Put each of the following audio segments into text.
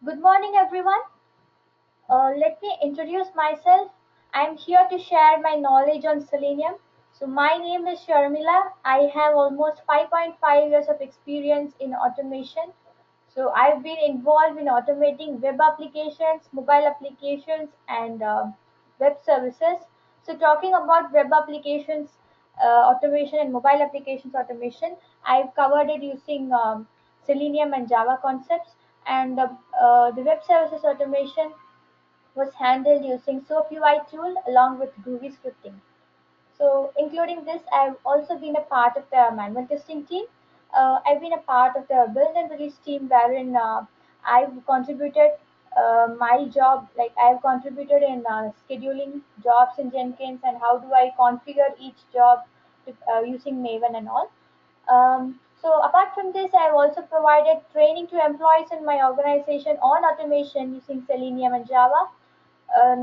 Good morning, everyone. Let me introduce myself. I'm here to share my knowledge on Selenium. So, my name is Sharmila. I have almost 5.5 years of experience in automation. So, I've been involved in automating web applications, mobile applications, and web services. So, talking about web applications automation and mobile applications automation, I've covered it using Selenium and Java concepts, and the web services automation was handled using SoapUI tool along with Groovy scripting. So, including this, I've also been a part of the manual testing team. I've been a part of the build and release team wherein I've contributed my job, like I've contributed in scheduling jobs in Jenkins and how do I configure each job using Maven and all. So apart from this, I've also provided training to employees in my organization on automation using Selenium and Java.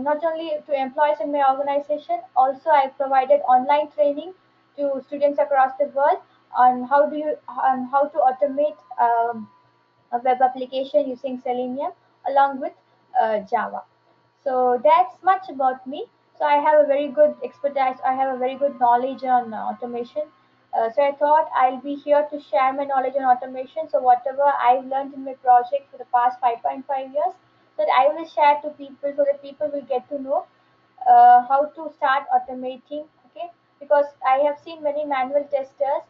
Not only to employees in my organization, also I provided online training to students across the world on how to automate a web application using Selenium along with Java. So that's much about me. So I have a very good expertise. I have a very good knowledge on automation. So I thought I'll be here to share my knowledge on automation. So whatever I've learned in my project for the past 5.5 years, that I will share to people so that people will get to know how to start automating. Okay, because I have seen many manual testers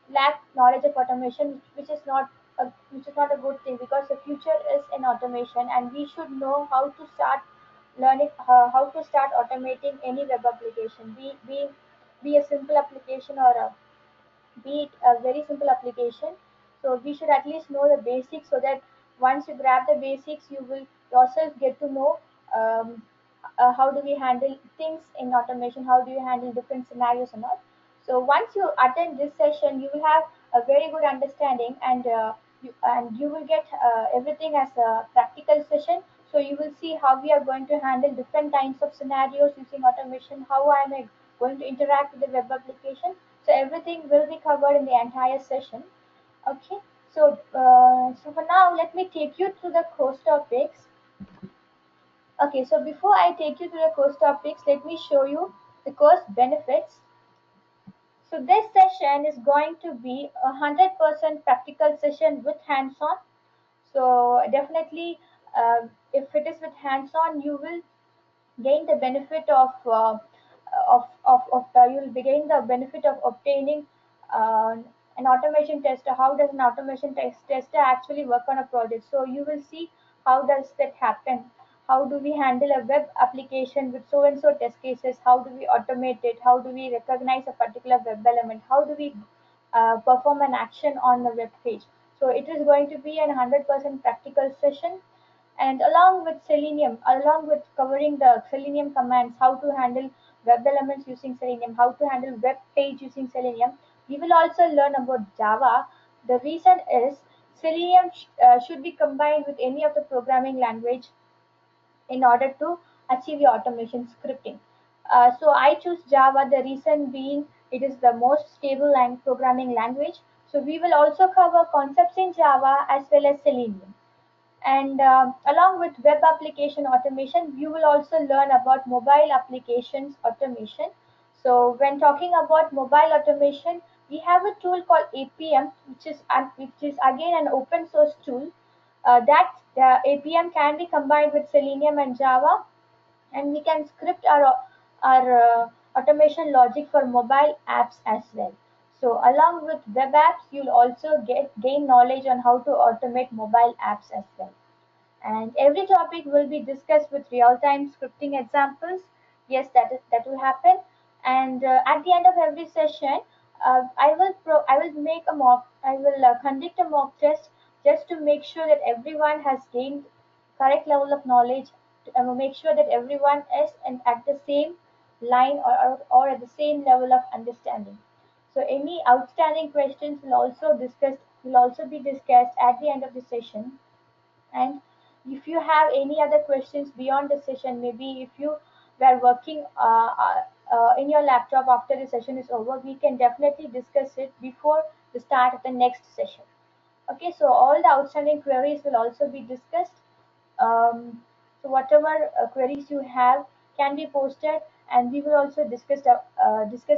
lack knowledge of automation, which is not a good thing, because the future is in automation and we should know how to start learning how to start automating any web application, be a simple application or be it a very simple application. So we should at least know the basics so that once you grab the basics, you will yourself get to know um, how do we handle things in automation, how do you handle different scenarios and all. So once you attend this session, you will have a very good understanding, and you will get everything as a practical session. So you will see how we are going to handle different kinds of scenarios using automation, how I am going to interact with the web application. So everything will be covered in the entire session. Okay. So for now, let me take you through the course topics. Okay, so before I take you to the course topics, let me show you the course benefits. So this session is going to be 100% practical session with hands-on. So definitely, if it is with hands-on, you will gain the benefit of you will be gain the benefit of obtaining uh, an automation tester. How does an automation tester actually work on a project? So you will see how does that happen. How do we handle a web application with so and so test cases? How do we automate it? How do we recognize a particular web element? How do we perform an action on the web page? So it is going to be an 100% practical session, and along with Selenium, along with covering the Selenium commands, how to handle web elements using Selenium, how to handle web page using Selenium, we will also learn about Java. The reason is Selenium should be combined with any of the programming language in order to achieve your automation scripting. So I choose Java. The reason being it is the most stable programming language. So we will also cover concepts in Java as well as Selenium. And along with web application automation, you will also learn about mobile applications automation. So when talking about mobile automation, we have a tool called APM, which is again an open source tool. That APM can be combined with Selenium and Java, and we can script our automation logic for mobile apps as well. So along with web apps, you'll also gain knowledge on how to automate mobile apps as well, and every topic will be discussed with real-time scripting examples. Yes, that will happen. And at the end of every session, I will make a mock. I will conduct a mock test just to make sure that everyone has gained correct level of knowledge. To make sure that everyone is at the same line, or at the same level of understanding. So any outstanding questions will also be discussed at the end of the session. And if you have any other questions beyond the session, maybe if you were working in your laptop after the session is over, we can definitely discuss it before the start of the next session. Okay, so all the outstanding queries will also be discussed. So whatever queries you have can be posted, and we will also discuss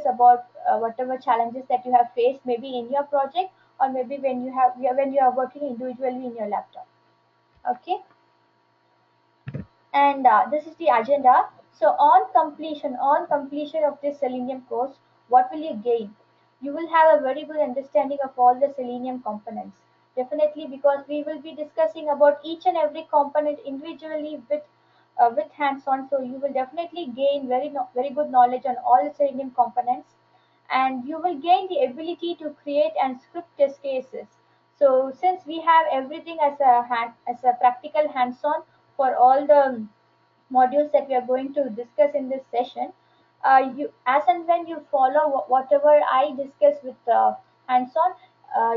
about whatever challenges that you have faced, maybe in your project, or maybe when you are working individually in your laptop. Okay, and this is the agenda. So on completion of this Selenium course, what will you gain? You will have a very good understanding of all the Selenium components. Definitely, because we will be discussing about each and every component individually with hands-on. So you will definitely gain very good knowledge on all the Selenium components, and you will gain the ability to create and script test cases. So since we have everything as a practical hands-on for all the modules that we are going to discuss in this session, you as and when you follow whatever I discuss with hands-on,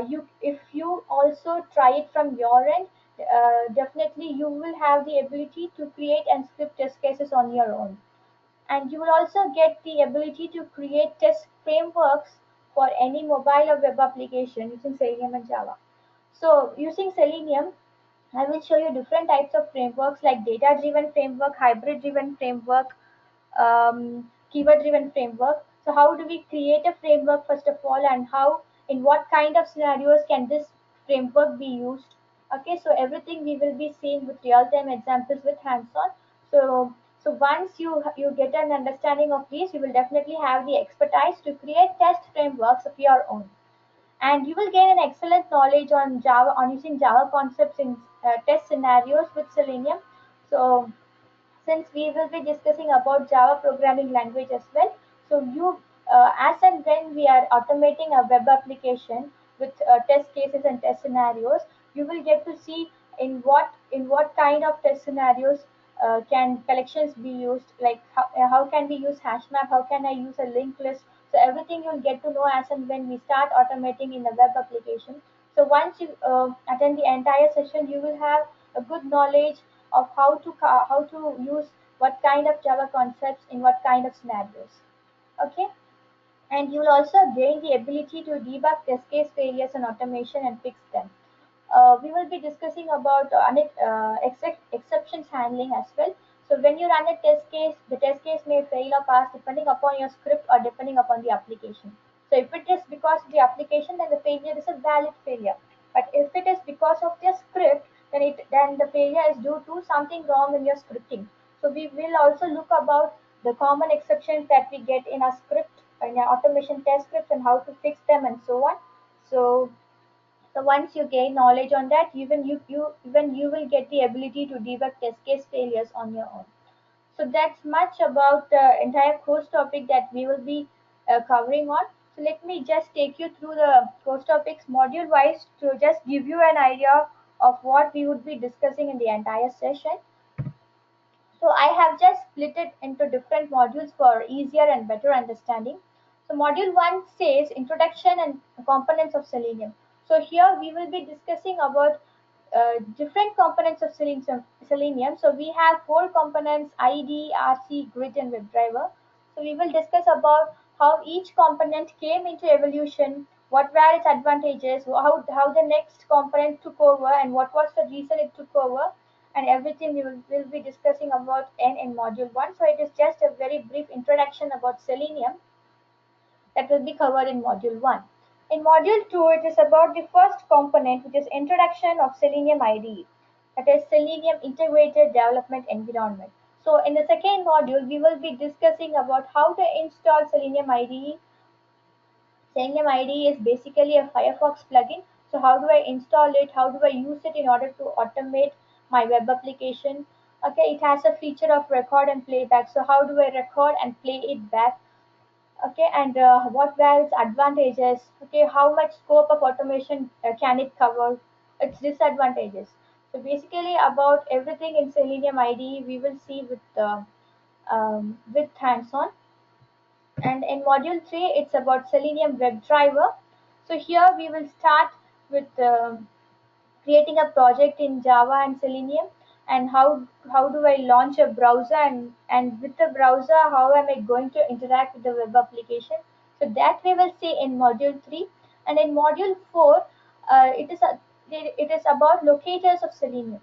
you if you also try it from your end, definitely you will have the ability to create and script test cases on your own, and you will also get the ability to create test frameworks for any mobile or web application using Selenium and Java. So using Selenium, I will show you different types of frameworks like data driven framework, hybrid driven framework, keyword driven framework. So how do we create a framework first of all, and how in what kind of scenarios can this framework be used? Okay, so everything we will be seeing with real time examples with hands on. So once you get an understanding of these, you will definitely have the expertise to create test frameworks of your own, and you will gain an excellent knowledge on Java, on using Java concepts in test scenarios with Selenium. So since we will be discussing about Java programming language as well, so as and when we are automating a web application with test cases and test scenarios, you will get to see in what kind of test scenarios can collections be used, like how can we use hash map, how can I use a linked list. So everything you'll get to know as and when we start automating in the web application. So once you attend the entire session, you will have a good knowledge of how to use what kind of Java concepts in what kind of scenarios. Okay, and you will also gain the ability to debug test case failures and automation and fix them. We will be discussing about exceptions handling as well. So when you run a test case, the test case may fail or pass depending upon your script or depending upon the application. So if it is because of the application, then the failure is a valid failure. But if it is because of the script, then the failure is due to something wrong in your scripting. So we will also look about the common exceptions that we get in our script, in our automation test scripts, and how to fix them and so on. So once you gain knowledge on that, even you will get the ability to debug test case failures on your own. So that's much about the entire course topic that we will be covering on. So let me just take you through the course topics module wise to just give you an idea of what we would be discussing in the entire session. So I have just split it into different modules for easier and better understanding. So module 1 says introduction and components of Selenium. So here we will be discussing about different components of Selenium. So we have four components: ID, RC, grid, and WebDriver. So we will discuss about how each component came into evolution, what were its advantages, how the next component took over, and what was the reason it took over, and everything will be discussing about in module 1. So it is just a very brief introduction about Selenium that will be covered in module 1. In module 2, it is about the first component, which is introduction of Selenium IDE, that is Selenium Integrated Development Environment. So in the second module, we will be discussing about how to install Selenium IDE. Selenium IDE is basically a Firefox plugin. So how do I install it? How do I use it in order to automate my web application? Okay, it has a feature of record and playback. So how do I record and play it back? Okay, and what were its advantages? Okay, how much scope of automation can it cover? Its disadvantages. So basically, about everything in Selenium IDE, we will see with hands-on. And in module 3, it's about Selenium WebDriver. So here we will start with creating a project in Java and Selenium, and how do I launch a browser, and with the browser how am I going to interact with the web application. So that we will see in module 3. And in module 4, it is It is about locators of Selenium,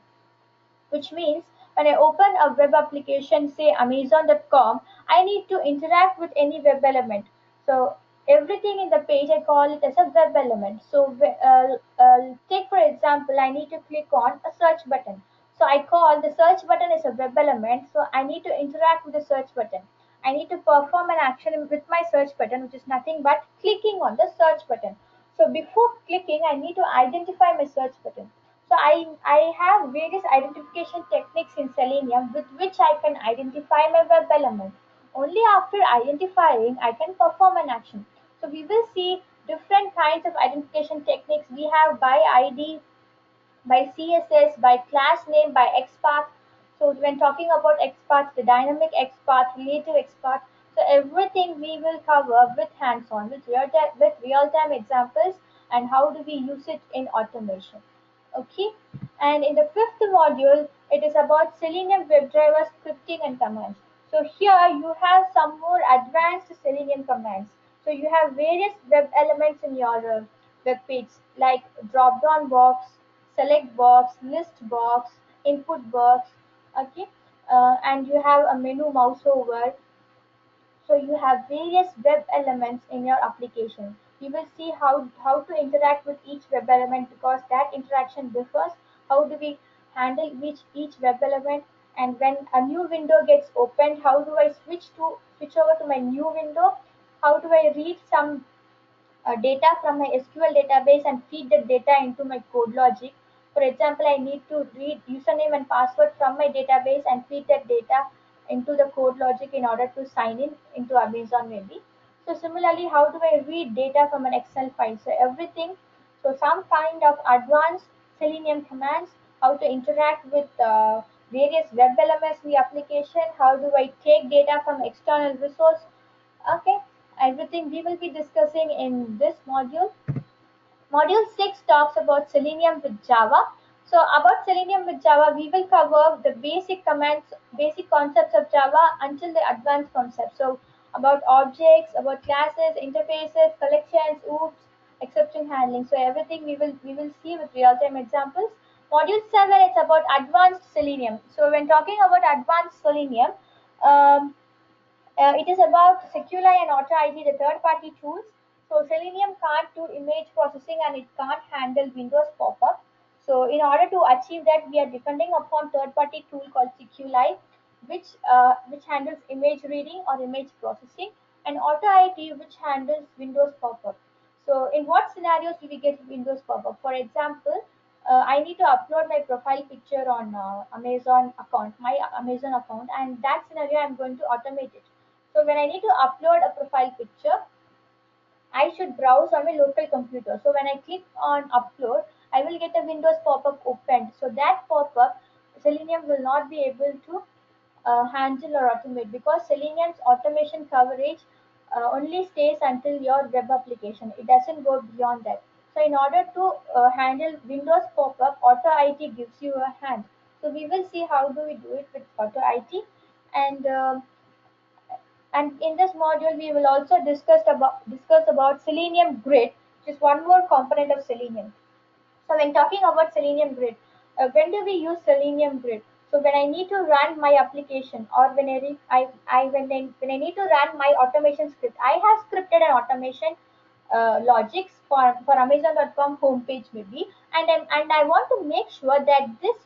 which means when I open a web application, say Amazon.com, I need to interact with any web element. So everything in the page, I call it as a web element. So take for example, I need to click on a search button. So I call the search button as a web element. So I need to interact with the search button. I need to perform an action with my search button, which is nothing but clicking on the search button. So before clicking, I need to identify my search button. So I have various identification techniques in Selenium with which I can identify my web element. Only after identifying, I can perform an action. So we will see different kinds of identification techniques. We have by ID, by CSS, by class name, by XPath. So when talking about XPath, the dynamic XPath, relative XPath, so everything we will cover with hands-on, with real-time examples, and how do we use it in automation. Okay, and in the fifth module, it is about Selenium WebDriver scripting and commands. So here you have some more advanced Selenium commands. So you have various web elements in your web page, like drop down box, select box, list box, input box. Okay, and you have a menu mouse over. So you have various web elements in your application. You will see how to interact with each web element, because that interaction differs. How do we handle each web element? And when a new window gets opened, how do I switch over to my new window? How do I read some data from my SQL database and feed the data into my code logic? For example, I need to read username and password from my database and feed that data into the code logic in order to sign in into Amazon maybe. So similarly, how do I read data from an Excel file? So everything, so some kind of advanced Selenium commands, how to interact with various web elements in the application, how do I take data from external resource. Okay, everything we will be discussing in this module. Module 6 talks about Selenium with Java. So about Selenium with Java, we will cover the basic commands, basic concepts of Java until the advanced concepts. So about objects, about classes, interfaces, collections, oops, exception handling. So everything we will see with real-time examples. Module 7 it's about advanced Selenium. So when talking about advanced Selenium, um, it is about Seculi and AutoID, the third-party tools. So Selenium can't do image processing and it can't handle Windows pop-up. So in order to achieve that, we are depending upon third-party tool called Seculi, which handles image reading or image processing, and AutoID, which handles Windows pop-up. So in what scenarios do we get Windows pop-up? For example, I need to upload my profile picture on Amazon account, my Amazon account, and that scenario I'm going to automate it. So when I need to upload a profile picture, I should browse on my local computer. So when I click on upload, I will get a Windows pop-up opened. So that pop-up, Selenium will not be able to handle or automate, because Selenium's automation coverage only stays until your web application. It doesn't go beyond that. So in order to handle Windows pop-up, Auto IT gives you a hand. So we will see how do we do it with Auto IT, and in this module, we will also discuss about Selenium Grid, which is one more component of Selenium. So when talking about Selenium Grid, when do we use Selenium Grid? So when I need to run my application, or when I need to run my automation script, I have scripted an automation logics for Amazon.com homepage maybe, and I want to make sure that this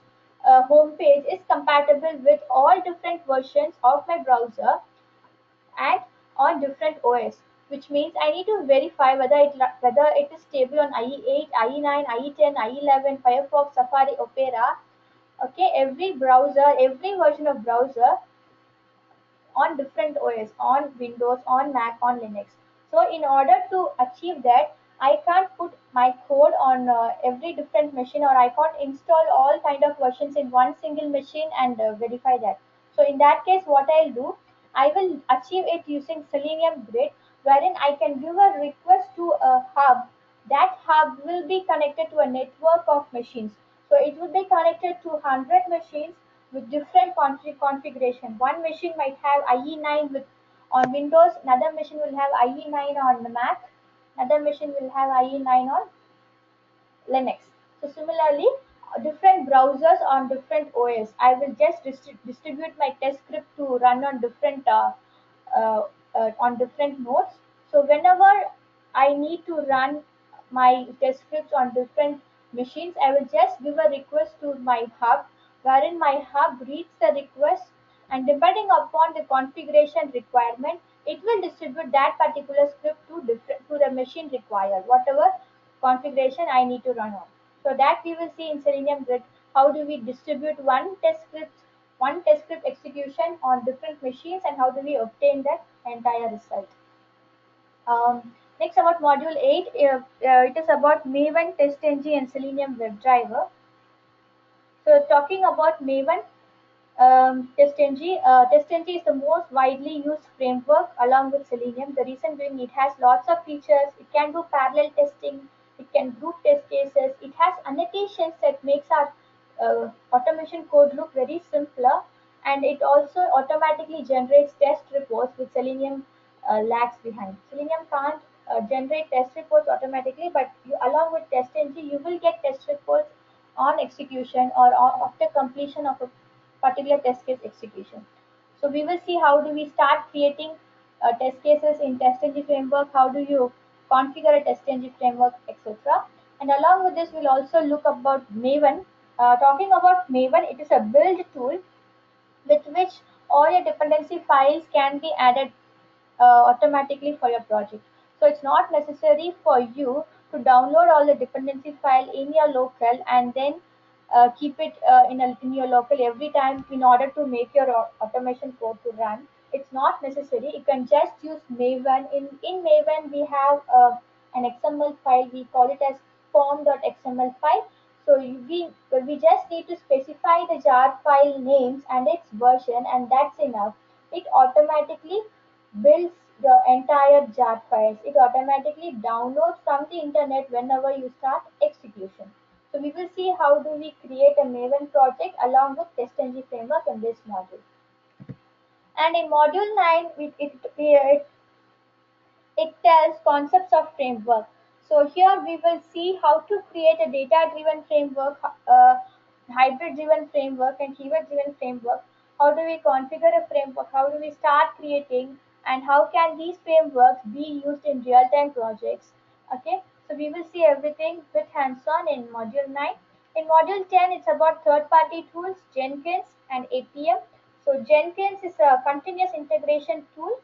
homepage is compatible with all different versions of my browser and on different OS, which means I need to verify whether it is stable on IE8, IE9, IE10, IE11, Firefox, Safari, Opera. Okay, every browser, every version of browser on different OS, on Windows, on Mac, on Linux. So in order to achieve that, I can't put my code on every different machine, or I can't install all kind of versions in one single machine and verify that. So in that case, what I'll do, I will achieve it using Selenium Grid, wherein I can give a request to a hub. That hub will be connected to a network of machines. So it will be connected to 100 machines with different configuration. One machine might have IE9 with on Windows, another machine will have IE9 on the Mac, another machine will have IE9 on Linux. So similarly, different browsers on different OS, I will just distribute my test script to run uh, on different nodes. So whenever I need to run my test scripts on different machines, I will just give a request to my hub, wherein my hub reads the request, and depending upon the configuration requirement, it will distribute that particular script to the machine required, whatever configuration I need to run on. So that we will see in Selenium Grid, how do we distribute one test script execution on different machines, and how do we obtain that entire result. Next, about module 8, it is about Maven, TestNG, and Selenium WebDriver. So talking about Maven, TestNG is the most widely used framework along with Selenium. The reason being, it has lots of features. It can do parallel testing. It can group test cases. It has annotations that makes our automation code look very simpler, and it also automatically generates test reports, which Selenium lags behind. Selenium can't generate test reports automatically, but along with TestNG, you will get test reports on execution or after completion of a particular test case execution. So we will see how do we start creating test cases in TestNG framework, how do you configure a TestNG framework, etc. And along with this, we'll also look about Maven. Talking about Maven, it is a build tool with which all your dependency files can be added automatically for your project. So it's not necessary for you to download all the dependency file in your local and then keep it in your local every time in order to make your automation code to run. It's not necessary. You can just use Maven. In Maven, we have an XML file. We call it as form.xml file. So we just need to specify the jar file names and its version, and that's enough. It automatically builds the entire jar files. It automatically downloads from the internet whenever you start execution. So we will see how do we create a Maven project along with TestNG framework in this module. And in module 9, it tells concepts of framework. So here we will see how to create a data-driven framework, hybrid-driven framework, and keyword-driven framework. How do we configure a framework? How do we start creating? And how can these frameworks be used in real-time projects? Okay, so we will see everything with hands-on in module 9. In module 10, it's about third-party tools, Jenkins and APM. So Jenkins is a continuous integration tool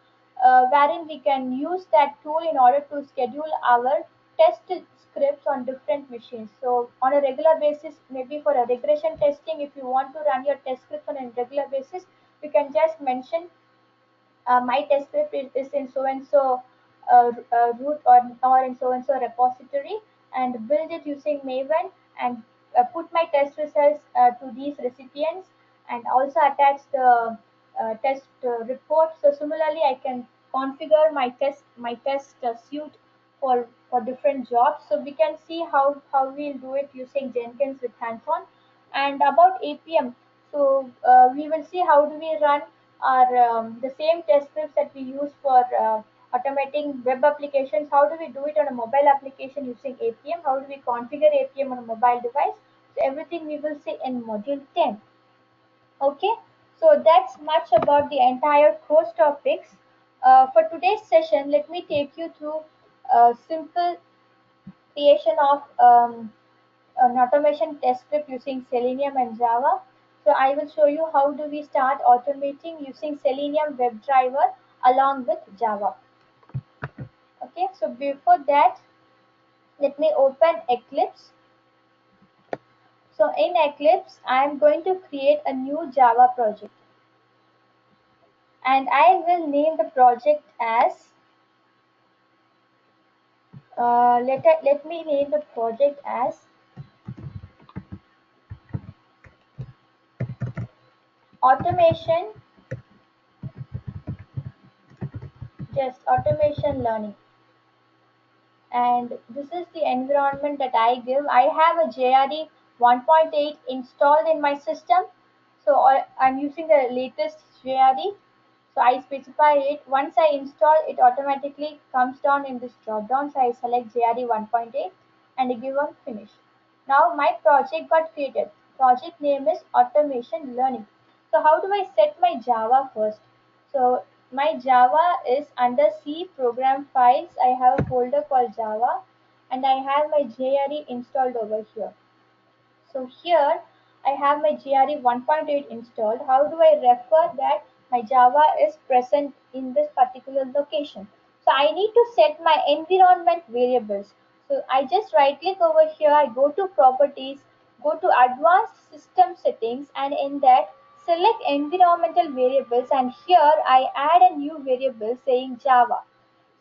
wherein we can use that tool in order to schedule our test scripts on different machines. So on a regular basis, maybe for a regression testing, if you want to run your test scripts on a regular basis, you can just mention my test script is in so and so root or in so and so repository, and build it using Maven, and put my test results to these recipients, and also attach the test report. So similarly, I can configure my test suite for different jobs. So we can see how we'll do it using Jenkins with hands-on. And about APM, so we will see how do we run our the same test scripts that we use for automating web applications. How do we do it on a mobile application using APM? How do we configure APM on a mobile device? So everything we will see in module 10. Okay, so that's much about the entire course topics. For today's session, let me take you through a simple creation of an automation test script using Selenium and Java. So I will show you how do we start automating using Selenium WebDriver along with Java. Okay, so before that, let me open Eclipse. So in Eclipse, I am going to create a new Java project, and I will name the project as let me name the project as automation, just automation learning. And this is the environment that I give. I have a JRE 1.8 installed in my system, so I'm using the latest JRE. So I specify it. Once I install, it automatically comes down in this drop down. So I select JRE 1.8 and I give on finish. Now my project got created. Project name is automation learning. So how do I set my Java first? So my Java is under C program files. I have a folder called Java and I have my JRE installed over here. So here I have my GRE 1.8 installed. How do I refer that my Java is present in this particular location? So I need to set my environment variables. So I just right click over here, I go to properties, go to advanced system settings, and in that select environmental variables, and here I add a new variable saying Java.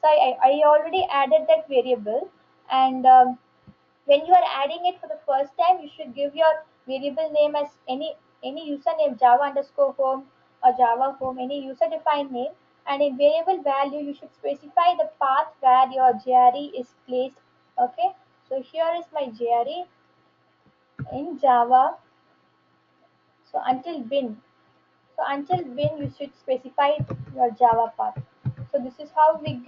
So I already added that variable, and when you are adding it for the first time, you should give your variable name as any username Java underscore home or Java home, any user defined name. And in variable value, you should specify the path where your JRE is placed. Okay, so here is my JRE in Java. So until bin, you should specify your Java path. So this is how we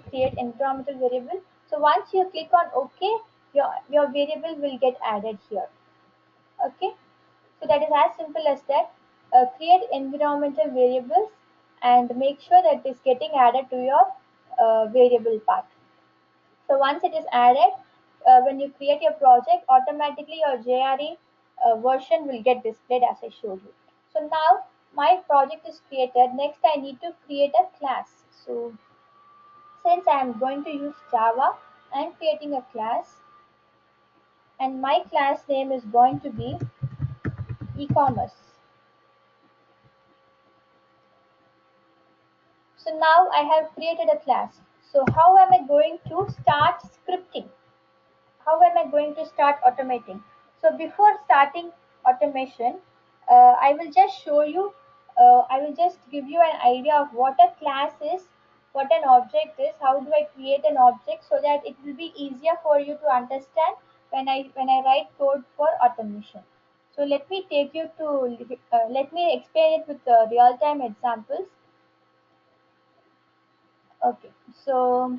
create environmental variable. So once you click on OK, your variable will get added here. Okay, so that is as simple as that. Create environmental variables and make sure that it is getting added to your variable part. So once it is added, when you create your project, automatically your JRE version will get displayed as I showed you. So now my project is created. Next, I need to create a class. So since I am going to use Java, I am creating a class, and my class name is going to be e-commerce. So now I have created a class. So how am I going to start scripting? How am I going to start automating? So before starting automation, I will just show you, I will just give you an idea of what a class is, what an object is, how do I create an object so that it will be easier for you to understand when I write code for automation. So let me take you to, let me explain it with real-time examples. Okay, so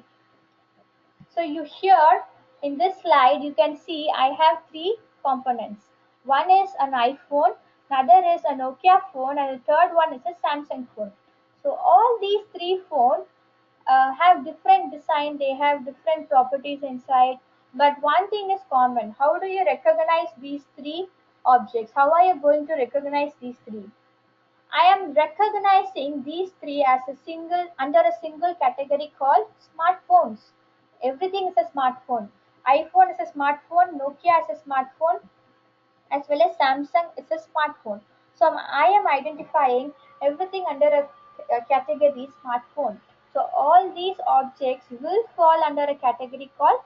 you here in this slide you can see I have three components. One is an iPhone, another is a Nokia phone, and the third one is a Samsung phone. So all these three phones have different design, they have different properties inside, but one thing is common. How do you recognize these three objects? How are you going to recognize these three? I am recognizing these three as a single under a single category called smartphones. Everything is a smartphone. iPhone is a smartphone, Nokia is a smartphone, as well as Samsung is a smartphone. So I am identifying everything under a category smartphone. So all these objects will fall under a category called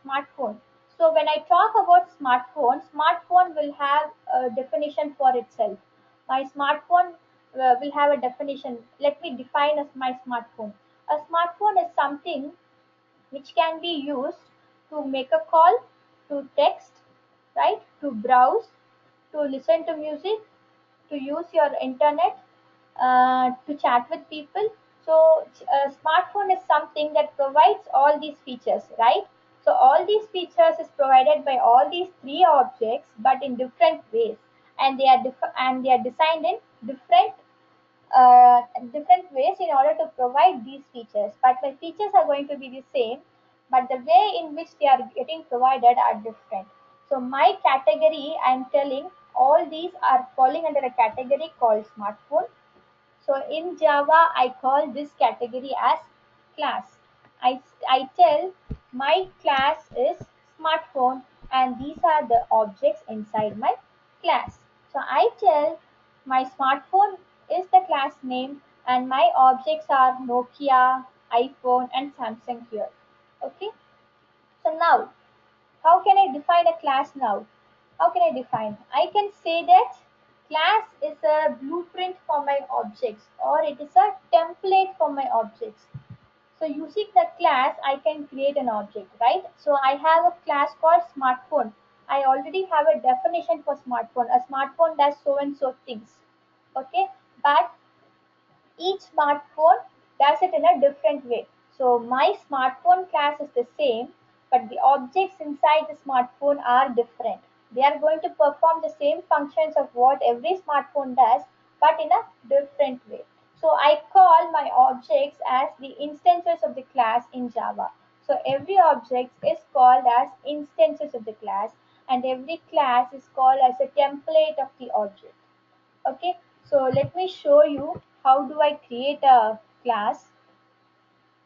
smartphone. So when I talk about smartphone, smartphone will have a definition for itself. My smartphone will have a definition. Let me define as my smartphone. A smartphone is something which can be used to make a call, to text, right, to browse, to listen to music, to use your internet, to chat with people. So, a smartphone is something that provides all these features, right? So, all these features is provided by all these three objects, but in different ways, and they are designed in different ways in order to provide these features. But the features are going to be the same, but the way in which they are getting provided are different. So my category, I am telling all these are falling under a category called smartphone. So in Java, I call this category as class. I tell my class is smartphone and these are the objects inside my class. So I tell my smartphone is the class name and my objects are Nokia, iPhone and Samsung here. Okay. So now how can I define a class now? How can I define? I can say that class is a blueprint for my objects or it is a template for my objects. So using the class, I can create an object, right? So I have a class called smartphone. I already have a definition for smartphone. A smartphone does so and so things. Okay, but each smartphone does it in a different way. So my smartphone class is the same, but the objects inside the smartphone are different. They are going to perform the same functions of what every smartphone does, but in a different way. So I call my objects as the instances of the class in Java. So every object is called as instances of the class, and every class is called as a template of the object. Okay, so let me show you how do I create a class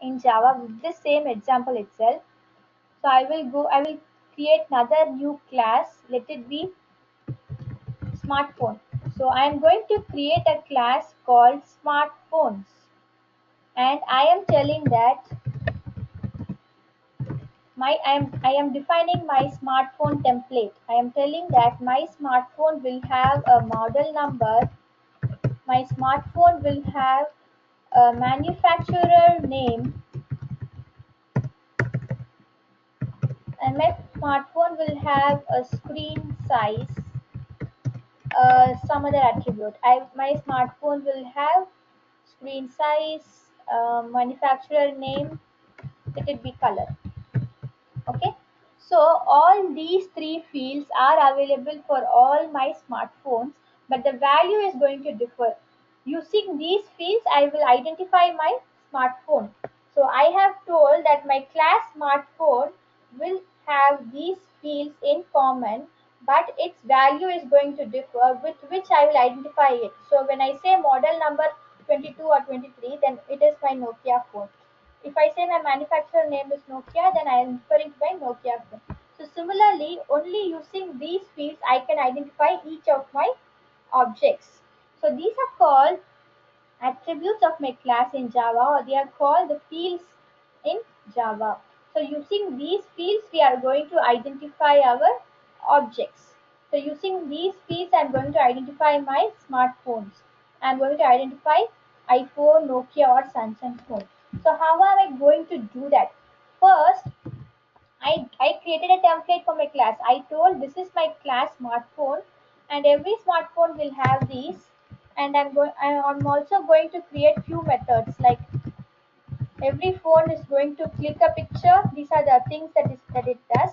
in Java with the same example itself. So I will create another new class. Let it be smartphone. So I am going to create a class called smartphones. And I am telling that I am defining my smartphone template. I am telling that my smartphone will have a model number. My smartphone will have a manufacturer name, and my smartphone will have a screen size, some other attribute. My smartphone will have screen size, manufacturer name, let it be color. Okay, so all these three fields are available for all my smartphones, but the value is going to differ. Using these fields I will identify my smartphone. So I have told that my class smartphone will have these fields in common, but its value is going to differ, with which I will identify it. So when I say model number 22 or 23, then it is my Nokia phone. If I say my manufacturer name is Nokia, then I am referring to my Nokia phone. So similarly, only using these fields I can identify each of my objects. So these are called attributes of my class in Java, or they are called the fields in Java. So using these fields we are going to identify our objects. So using these fields I am going to identify my smartphones. I am going to identify iPhone, Nokia or Samsung phone. So how am I going to do that? First, I created a template for my class. I told this is my class smartphone, and every smartphone will have these. And I'm also going to create few methods, like every phone is going to click a picture. These are the things that it does.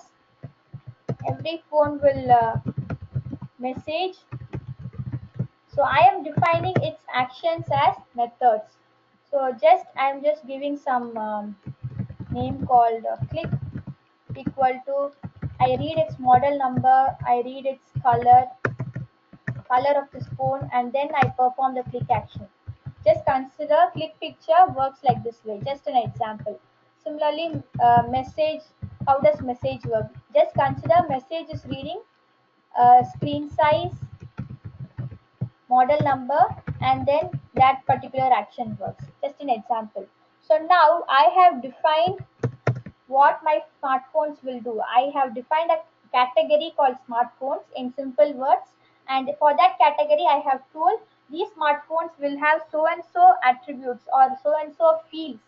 Every phone will message. So I am defining its actions as methods. So I'm just giving some name called click equal to, I read its model number, I read its color of this phone, and then I perform the click action. Just consider click picture works like this way. Just an example. Similarly, message. How does message work? Just consider message is reading screen size, model number, and then that particular action works. Just an example. So now I have defined what my smartphones will do. I have defined a category called smartphones in simple words, and for that category I have told these smartphones will have so and so attributes or so and so fields,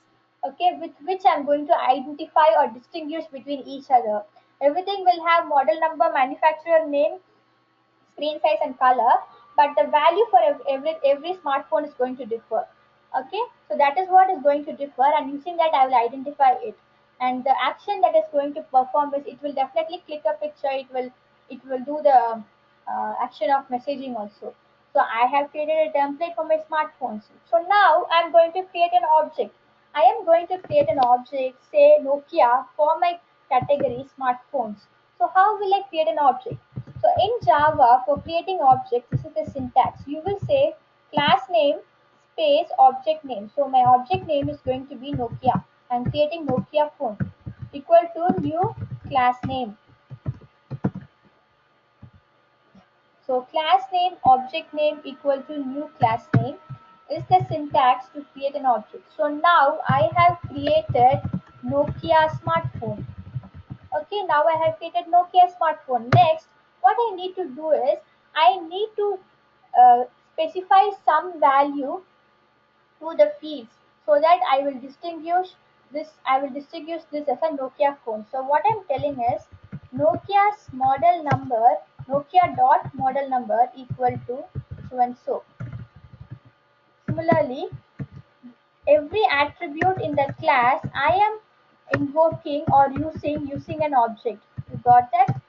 okay, with which I'm going to identify or distinguish between each other. Everything will have model number, manufacturer name, screen size and color, but the value for every smartphone is going to differ. Okay, so that is what is going to differ, and using that I will identify it. And the action that is going to perform is, it will definitely click a picture, it will do the action of messaging also. So I have created a template for my smartphones. So now I'm going to create an object. I am going to create an object, say Nokia, for my category smartphones. So how will I create an object? So in Java, for creating objects, this is the syntax. You will say class name space object name. So my object name is going to be Nokia. I'm creating Nokia phone equal to new class name. So class name object name equal to new class name is the syntax to create an object. So now I have created Nokia smartphone. Okay, now I have created Nokia smartphone. Next, what I need to do is I need to specify some value to the fields, so that I will distinguish this as a Nokia phone. So what I'm telling is Nokia's model number, Nokia dot model number equal to so and so. Similarly, every attribute in the class I am invoking or using an object. You got that?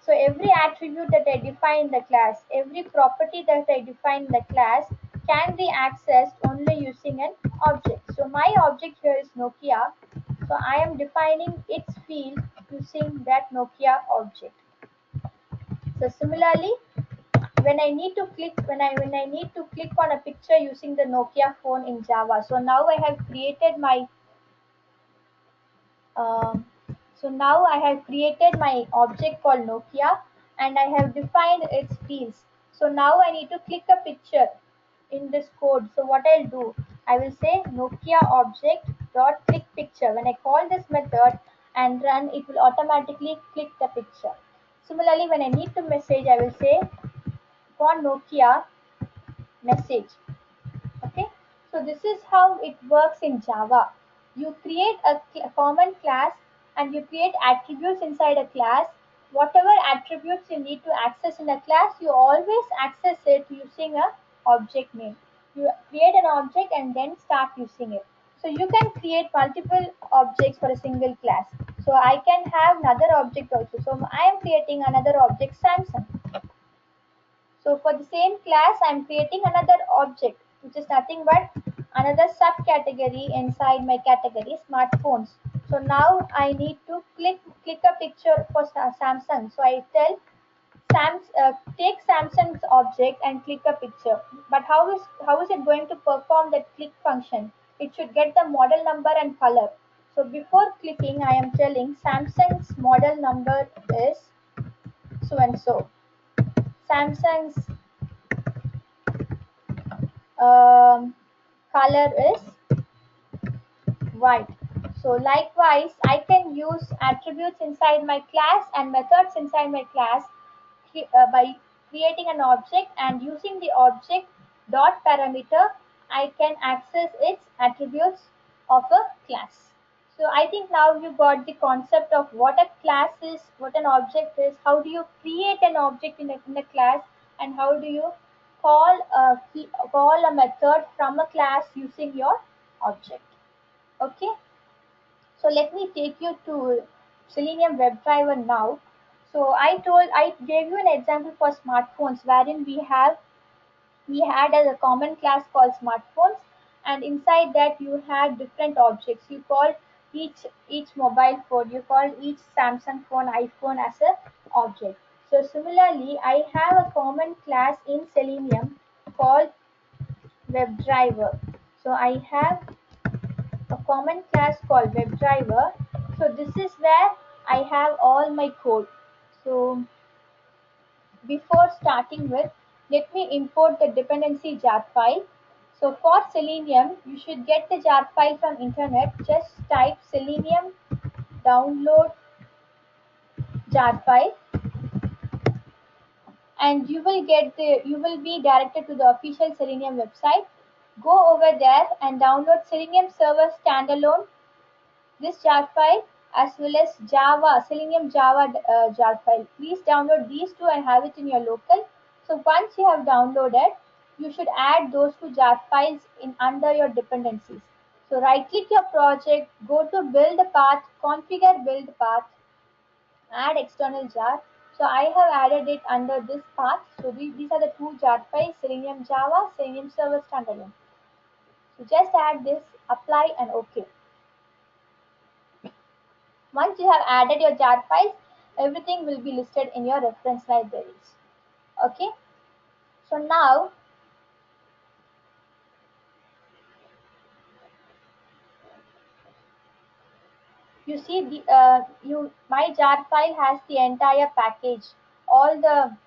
So every attribute that I define in the class, every property that I define in the class can be accessed only using an object. So my object here is Nokia. So I am defining its field using that Nokia object. So similarly, when I need to click on a picture using the Nokia phone in Java. So now I have created my um, now I have created my object called Nokia and I have defined its fields. So now I need to click a picture in this code. So what I'll do, I will say Nokia object dot click picture. When I call this method and run, it will automatically click the picture. Similarly, when I need to message, I will say for Nokia message. Okay, so this is how it works in Java. You create a common class and you create attributes inside a class. Whatever attributes you need to access in a class, you always access it using a object name. You create an object and then start using it. So you can create multiple objects for a single class. So I can have another object also. So I am creating another object Samsung. So for the same class, I'm creating another object, which is nothing but another subcategory inside my category, smartphones. So now I need to click a picture for Samsung. So I tell take Samsung's object and click a picture. But how is it going to perform that click function? It should get the model number and color. So before clicking, I am telling Samsung's model number is so and so. Samsung's um, color is white. So likewise, I can use attributes inside my class and methods inside my class by creating an object and using the object dot parameter, I can access its attributes of a class. So I think now you got the concept of what a class is, what an object is, how do you create an object in a class, and how do you call a method from a class using your object. Okay, so let me take you to Selenium WebDriver now. So I gave you an example for smartphones wherein we had a common class called smartphones, and inside that you had different objects. You called each mobile phone, you called each Samsung phone, iPhone as a object. So similarly, I have a common class in Selenium called WebDriver. So I have a common class called WebDriver. So this is where I have all my code. So before starting with, let me import the dependency jar file. So for Selenium, you should get the jar file from internet. Just type Selenium download jar file and you will be directed to the official Selenium website. Go over there and download Selenium server standalone, this jar file, as well as Java, Selenium Java jar file. Please download these two and have it in your local. So once you have downloaded, you should add those two jar files in under your dependencies. So right click your project, go to build path, configure build path, add external jar. So I have added it under this path. So these are the two jar files, Selenium Java, Selenium Server Standalone. So just add this, apply and OK. Once you have added your jar files, everything will be listed in your reference libraries. Okay. So now you see my jar file has the entire package. All the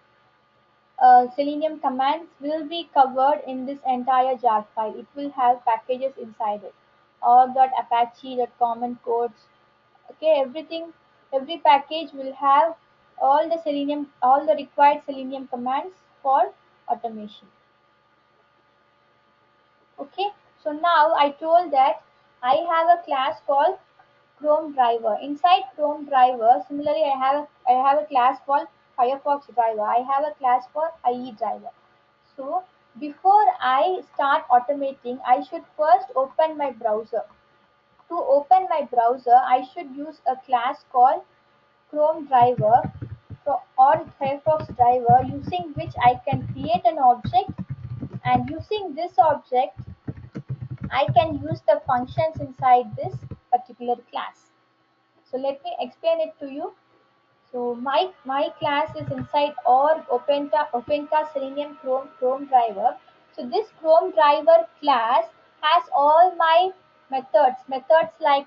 Selenium commands will be covered in this entire jar file. It will have packages inside it. Apache, common codes. Okay, every package will have all the required Selenium commands for automation. Okay, so now I told that I have a class called Chrome driver. Inside Chrome driver, similarly I have a class called Firefox driver. I have a class for IE driver. So before I start automating, I should first open my browser. to open my browser, I should use a class called Chrome driver or Firefox driver, using which I can create an object, and using this object I can use the functions inside this particular class. So let me explain it to you. So my class is inside or OpenCast Selenium Chrome driver. So this Chrome driver class has all my methods like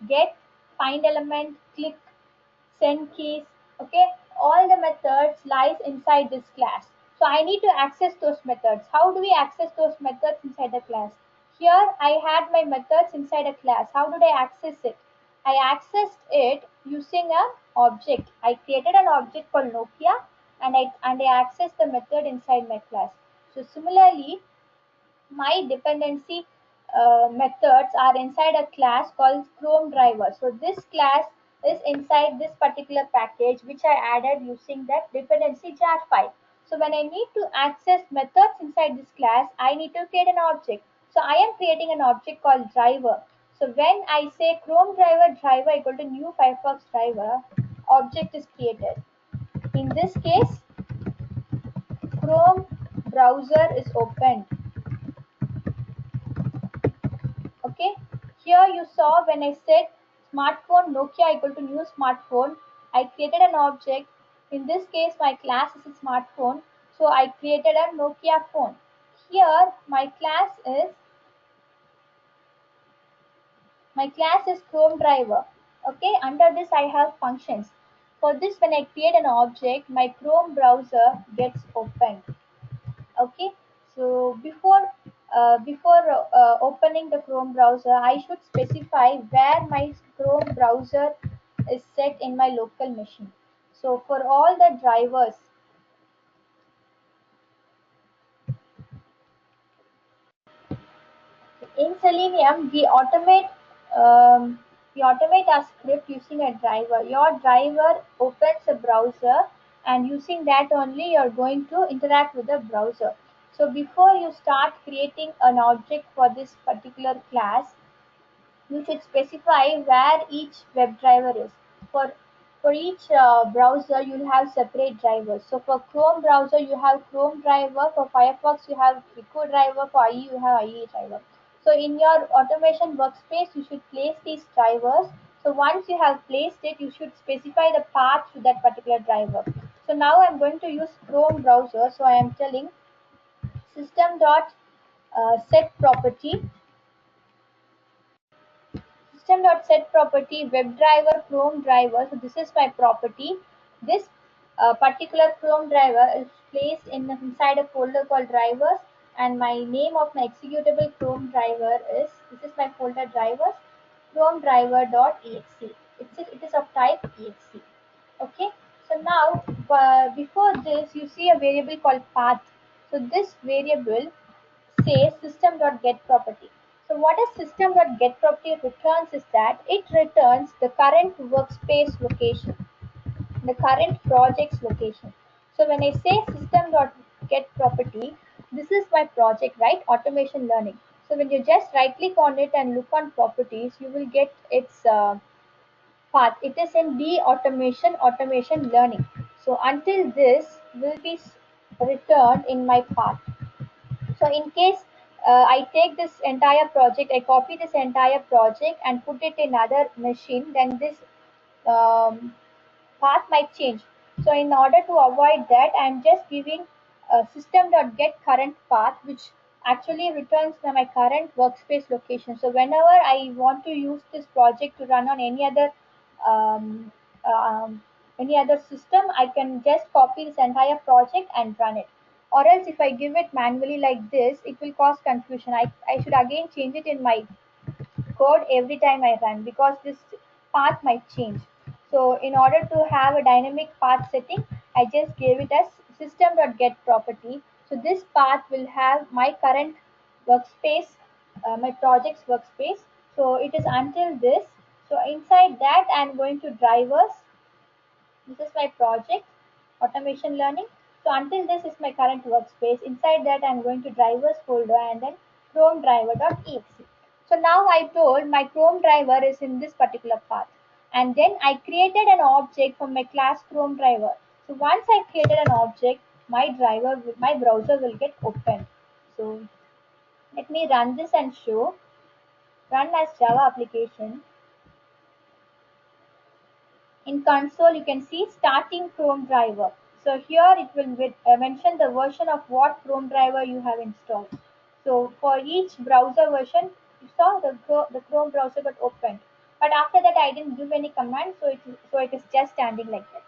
get, find element, click, send keys. Okay, all the methods lies inside this class. So I need to access those methods. How do we access those methods inside the class? Here I had my methods inside a class. How did I access it? I accessed it using a object. I created an object called Nokia, and I accessed the method inside my class. So similarly, my dependency methods are inside a class called Chrome driver. So this class is inside this particular package which I added using that dependency jar file. So when I need to access methods inside this class, I need to create an object. So I am creating an object called driver. So when I say Chrome driver equal to new Firefox driver, object is created. In this case, Chrome browser is opened. Okay, here you saw when I said smartphone Nokia equal to new smartphone, I created an object. In this case my class is a smartphone, so I created a Nokia phone. Here my class is Chrome driver. Okay, under this I have functions. For this, when I create an object, my Chrome browser gets opened. Okay, so before opening the Chrome browser, I should specify where my Chrome browser is set in my local machine. So for all the drivers, in Selenium we automate a script using a driver. Your driver opens a browser, and using that only you're going to interact with the browser. So before you start creating an object for this particular class, you should specify where each WebDriver is. For for each browser, you'll have separate drivers. So for Chrome browser, you have Chrome driver. For Firefox, you have Pico driver. For IE, you have IE driver. So in your automation workspace, you should place these drivers. So once you have placed it, you should specify the path to that particular driver. So now I'm going to use Chrome browser. So I am telling system dot set property system.set property WebDriver Chrome driver. So this is my property. This particular Chrome driver is placed inside a folder called drivers, and my name of my executable Chrome driver is, this is my folder drivers, Chrome driver.exe. It is of type exe. Okay. So now before this, you see a variable called path. So this variable says system.getProperty. So what a system.getProperty returns is that it returns the current workspace location, the current project's location. So when I say system.getProperty, this is my project, right? Automation learning. So when you just right click on it and look on properties, you will get its path. It is in the automation learning. So until this will be returned in my path. So in case I take this entire project, I copy this entire project and put it in other machine, then this um, path might change. So in order to avoid that, I'm just giving system.get current path, which actually returns my current workspace location. So whenever I want to use this project to run on um, um, any other system, I can just copy this entire project and run it. Or else if I give it manually like this, it will cause confusion. I should again change it in my code every time I run, because this path might change. So in order to have a dynamic path setting, I just gave it as system.getProperty. So this path will have my current workspace, my project's workspace. So it is until this. So inside that, I'm going to drivers. This is my project, automation learning. So until this is my current workspace. Inside that, I'm going to drivers folder and then Chrome driver.exe. So now I told my Chrome driver is in this particular path. And then I created an object from my class Chrome driver. So once I created an object, my browser will get opened. So let me run this and show. Run as Java application. In console, you can see starting Chrome driver. So here it will mention the version of what Chrome driver you have installed. So for each browser version, you saw the Chrome browser got opened. But after that, I didn't give any command, so it is just standing like that.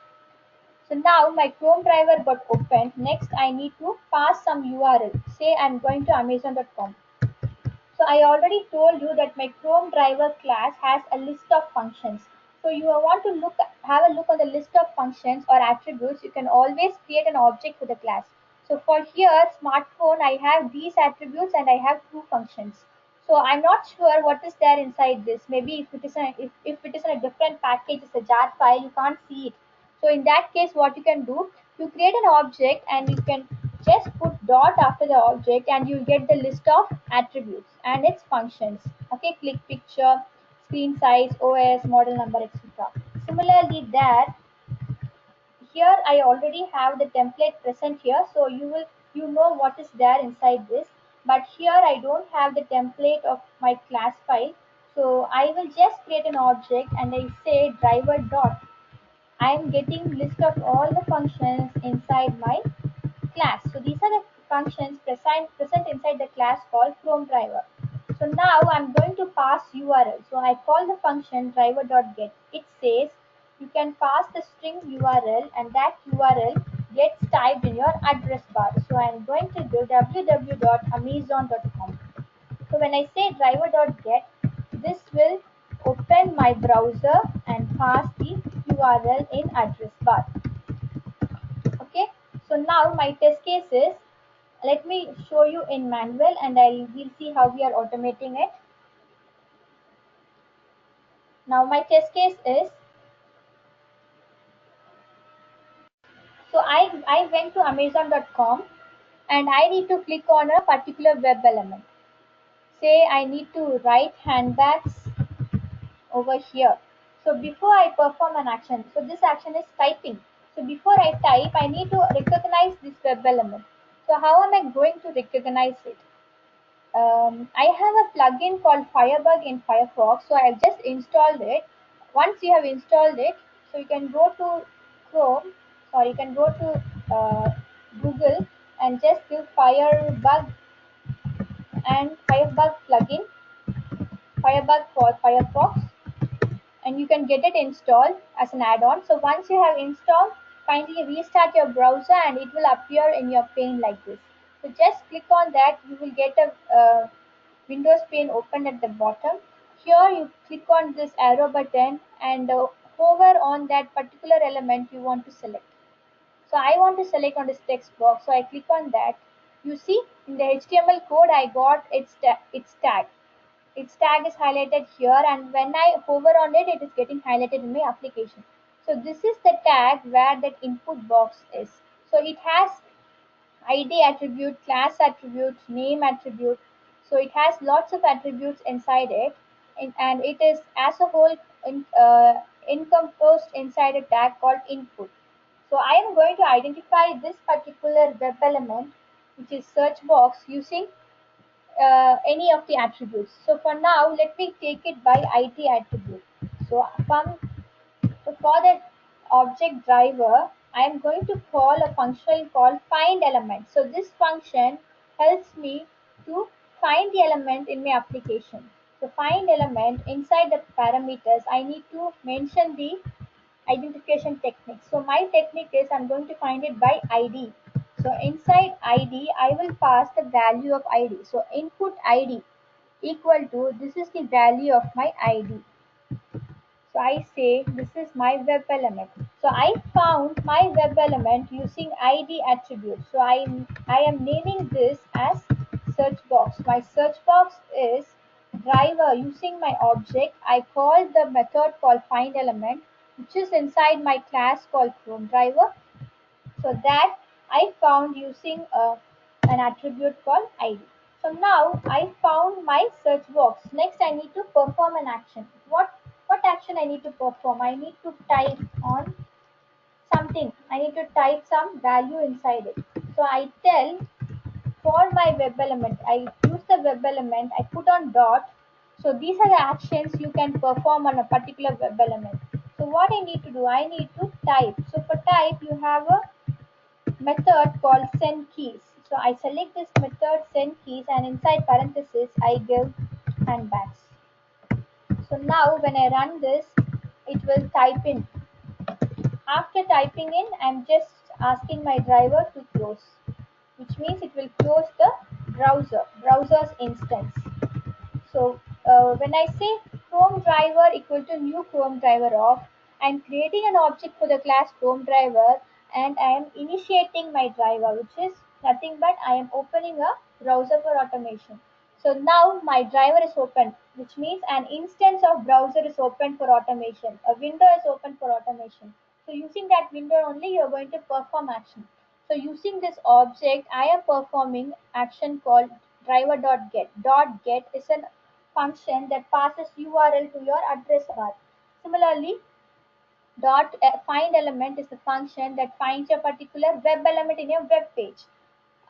So now my Chrome driver got opened. Next, I need to pass some URL. Say I'm going to Amazon.com. So I already told you that my Chrome driver class has a list of functions. So you want to have a look on the list of functions or attributes. You can always create an object for the class. So for here, smartphone, I have these attributes and I have two functions. So I'm not sure what is there inside this. Maybe if it is in a different package, it's a jar file, you can't see it. So in that case, what you can do, you create an object and you can just put dot after the object and you'll get the list of attributes and its functions. Okay, click picture, screen size, OS, model number, etc. Similarly, there here I already have the template present here, so you know what is there inside this. But here I don't have the template of my class file, so I will just create an object and I say driver dot. I am getting list of all the functions inside my class. So these are the functions present inside the class called Chrome driver. So now I'm going to pass URL. So I call the function driver.get. It says you can pass the string URL and that URL gets typed in your address bar. So I'm going to do www.amazon.com. So when I say driver.get, this will open my browser and pass the URL in address bar. Okay, so now my test case is, let me show you in manual and we'll see how we are automating it. Now my test case is, so I went to amazon.com and I need to click on a particular web element. Say I need to write handbags over here. So before I perform an action, so this action is typing. So before I type, I need to recognize this web element. So how am I going to recognize it? I have a plugin called Firebug in Firefox, so I've just installed it. Once you have installed it, so you can go to Chrome, or you can go to Google and just give Firebug and Firebug plugin, Firebug for Firefox, and you can get it installed as an add-on. So once you have installed, kindly restart your browser and it will appear in your pane like this. So just click on that, you will get a Windows pane open at the bottom. Here you click on this arrow button and hover on that particular element you want to select. So I want to select on this text box, so I click on that. You see in the HTML code I got its tag. Its tag is highlighted here, and when I hover on it, it is getting highlighted in my application. So this is the tag where that input box is. So it has ID attribute, class attribute, name attribute. So it has lots of attributes inside it, and it is as a whole encompassed inside a tag called input. So I am going to identify this particular web element, which is search box, using any of the attributes. So for now, let me take it by ID attribute. So for the object driver, I am going to call a function called find element. So this function helps me to find the element in my application. So find element inside the parameters, I need to mention the identification technique. So my technique is I'm going to find it by ID. So inside ID, I will pass the value of ID. So input ID equal to, this is the value of my ID. So I say this is my web element. So I found my web element using ID attribute. So I am naming this as search box. My search box is driver. Using my object, I call the method called find element, which is inside my class called Chrome driver. So that I found using an attribute called ID. So now I found my search box. Next I need to perform an action. What action I need to perform? I need to type on something. I need to type some value inside it. So I tell for my web element, I use the web element, I put on dot. So these are the actions you can perform on a particular web element. So what I need to do, I need to type. So for type, you have a method called send keys. So I select this method send keys and inside parentheses, I give handbags. So now when I run this, it will type in. After typing in, I'm just asking my driver to close, which means it will close the browser's instance. So when I say Chrome driver equal to new Chrome driver of, I'm creating an object for the class Chrome driver and I am initiating my driver, which is nothing but I am opening a browser for automation. So now my driver is open, which means an instance of browser is open for automation. A window is open for automation. So using that window only, you're going to perform action. So using this object, I am performing action called driver.get. Get is a function that passes URL to your address bar. Similarly, find element is the function that finds a particular web element in your web page.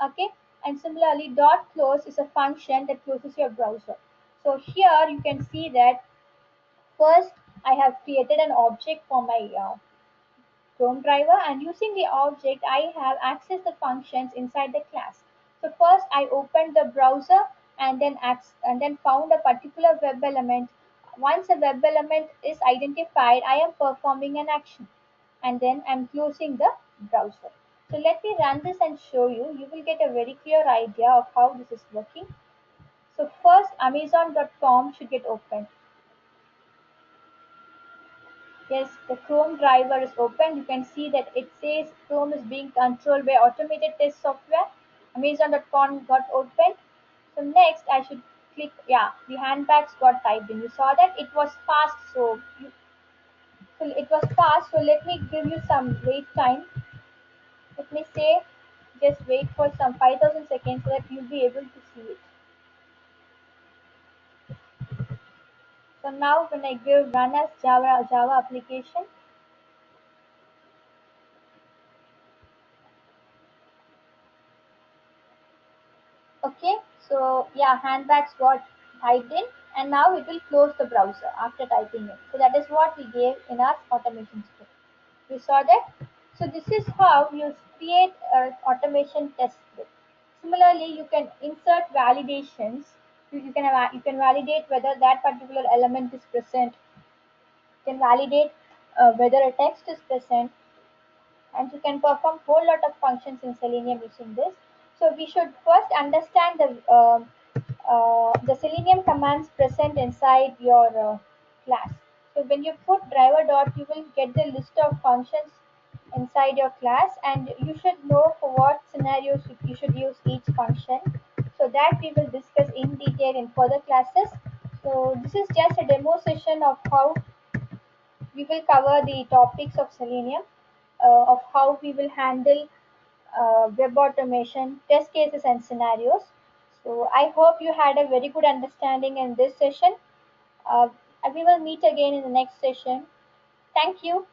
Okay, and similarly, close is a function that closes your browser. So here you can see that first I have created an object for my Chrome driver, and using the object I have accessed the functions inside the class. So first I opened the browser and then found a particular web element. Once a web element is identified, I am performing an action and then I'm closing the browser. So let me run this and show you. You will get a very clear idea of how this is working. So first Amazon.com should get opened. Yes, the Chrome driver is open. You can see that it says Chrome is being controlled by automated test software. Amazon.com got opened. So next I should click, yeah, the handbags got typed in. You saw that it was fast, so it was fast. So let me give you some wait time. Let me say just wait for some 5000 seconds so that you'll be able to see it. So now when I give run as Java application, okay, so yeah, handbags got typed in and now it will close the browser after typing in. So that is what we gave in our automation script. You saw that? So this is how you create an automation test script. Similarly, you can insert validations. You can validate whether that particular element is present. You can validate whether a text is present, and you can perform whole lot of functions in Selenium using this. So we should first understand the Selenium commands present inside your class. So when you put driver dot, you will get the list of functions inside your class, and you should know for what scenarios you should use each function. So that we will discuss in detail in further classes. So this is just a demo session of how we will cover the topics of Selenium, of how we will handle web automation, test cases, and scenarios. So I hope you had a very good understanding in this session. Uh, we will meet again in the next session. Thank you.